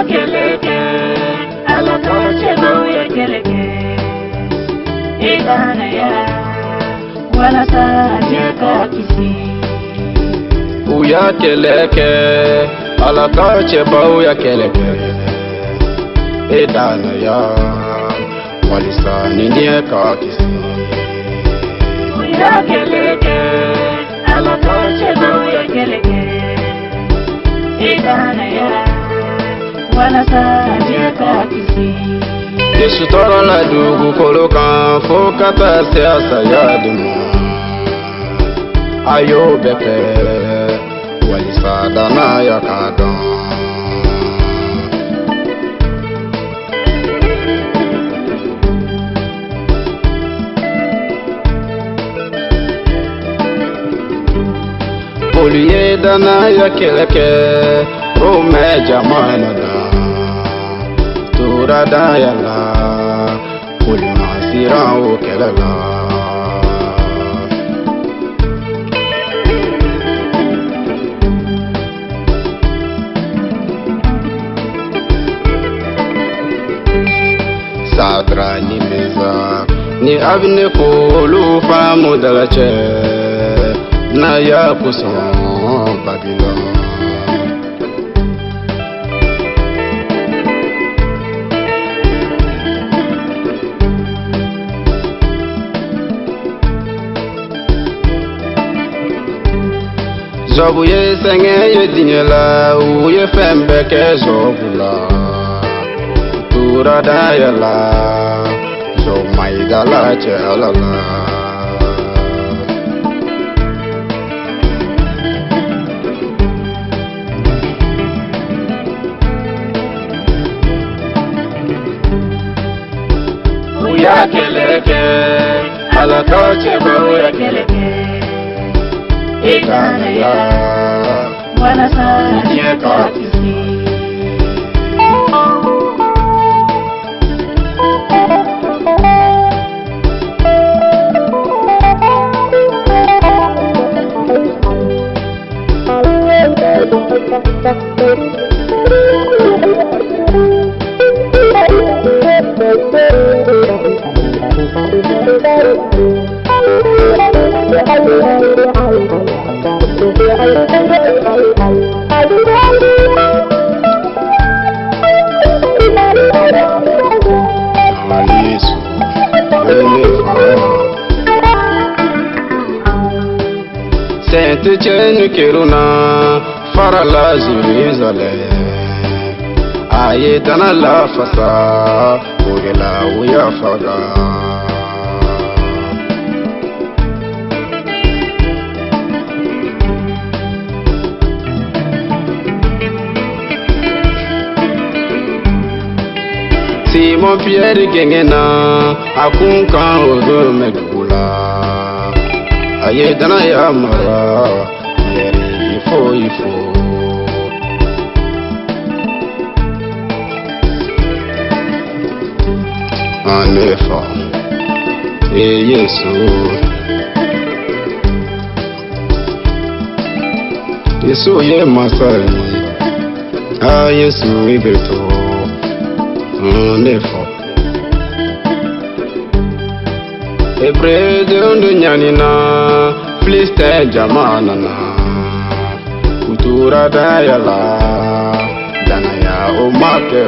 keleke ala kache boya keleke idana ya wala sajeka kisi uya keleke ala kache boya keleke idana ya wala sajeka kisi uya keleke ala kache boya keleke idana ya wala sajeka kisi Yesu toro na dugu kolokan fokata siasa yadimu ayo bepe walisada na yakadon Poliye dana ya keleke rome jamana da tura da ya la poli masira o kelela sadra ni meza ni abne ko lu famu daga che na ya kuso Babylon Zobu ye senge ye dinyela u ye fembe ke zobula tura da ya la zo mai da la che la la uya keleke ala kache boya keleke idana ya wala sajeka kisi Sainte Etienne Kiruna farala Jérusalem aye dana la fasa urela uya faga Simon Pierre gengena akunka ozo medula aye dana ya mara yeri ifo anefa Yesu ye masai Yesu ibeto anefa Ebre de undu nyanina Fliste jamana na Kutura da ya la Dana ya umake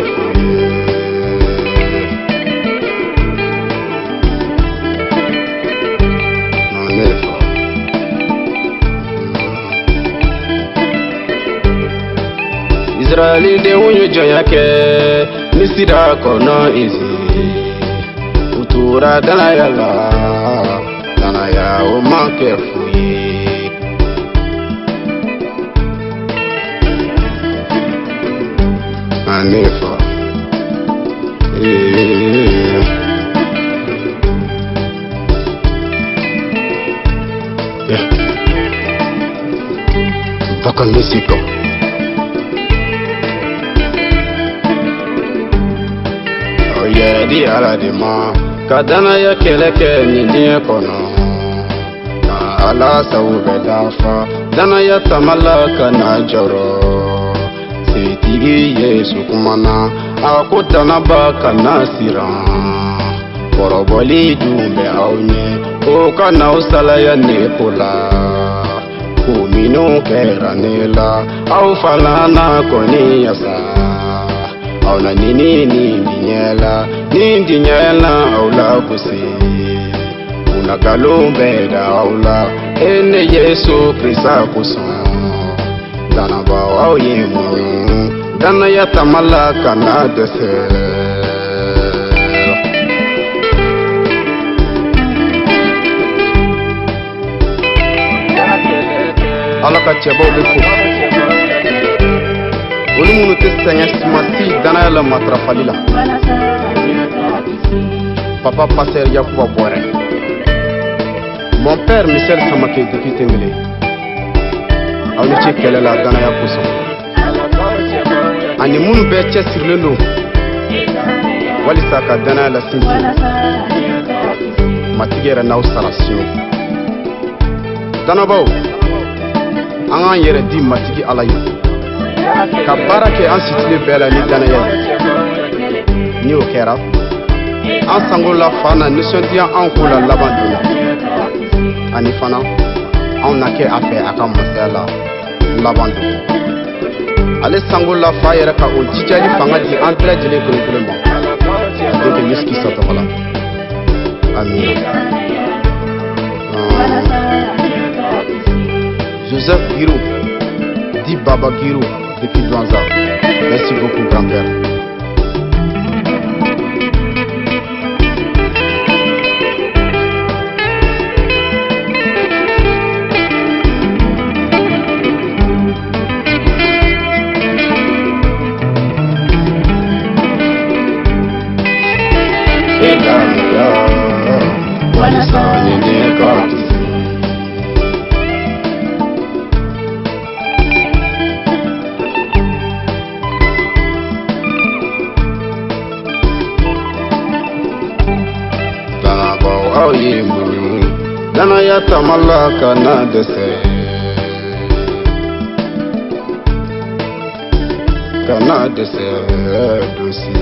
Anefa Israeli de unyu jayake Nisira kono izi Kutura dana ya la Dana ya umake fuyi Anefa Baka Mexico Oye di ala di ma Kadana ya keleke ni kono Ala sawu bedafa Dana ya tamala kana joro tigi Yesu kumana a ko danaba kana siran kɔrɔbɔli dun bɛ aw ɲɛ o kana aw salaya ne ko la ko minnu kɛra ne la aw fana na kɔni yasa aw na nin ɲɛ la aw la gosi kuna galon bɛ da aw la ne Yesu Krista kosɔn danaba aw ye mun danaya tamala kana dɛsɛ. Ala ka cɛbaw bɛ fo olu minnu tɛ sɛgɛn sumasi danaya la matarafali la. Papa Pasteur Yakuba Bɔrɛ, mon père Michel Samake depuis Tengele, aw ni ce kɛlɛ la danaya kosɔn ani minnu bɛɛ cɛsirilen don walisa ka danaya la sinsin matigi yɛrɛ n'aw sara siɲɛ. Danabaw, an k'an yɛrɛ di matigi Ala ye ka baara kɛ an sitilen bɛɛ la ni danaya ye. Ni o kɛra an sangola fa na nisɔndiya an ko la laban donna ani fana an na kɛ a fɛ a ka masaya la laban don. Ale sangola fa yɛrɛ ka o jijali fanga di an bɛɛ lajɛlen kelen ma a den kɛ Yesu Krista tɔgɔ la. Amin. Joseph Giro, dit Baba Giro depuis Douanza. Merci beaucoup, grand-père. Danaya tamala kana dɛsɛ dosi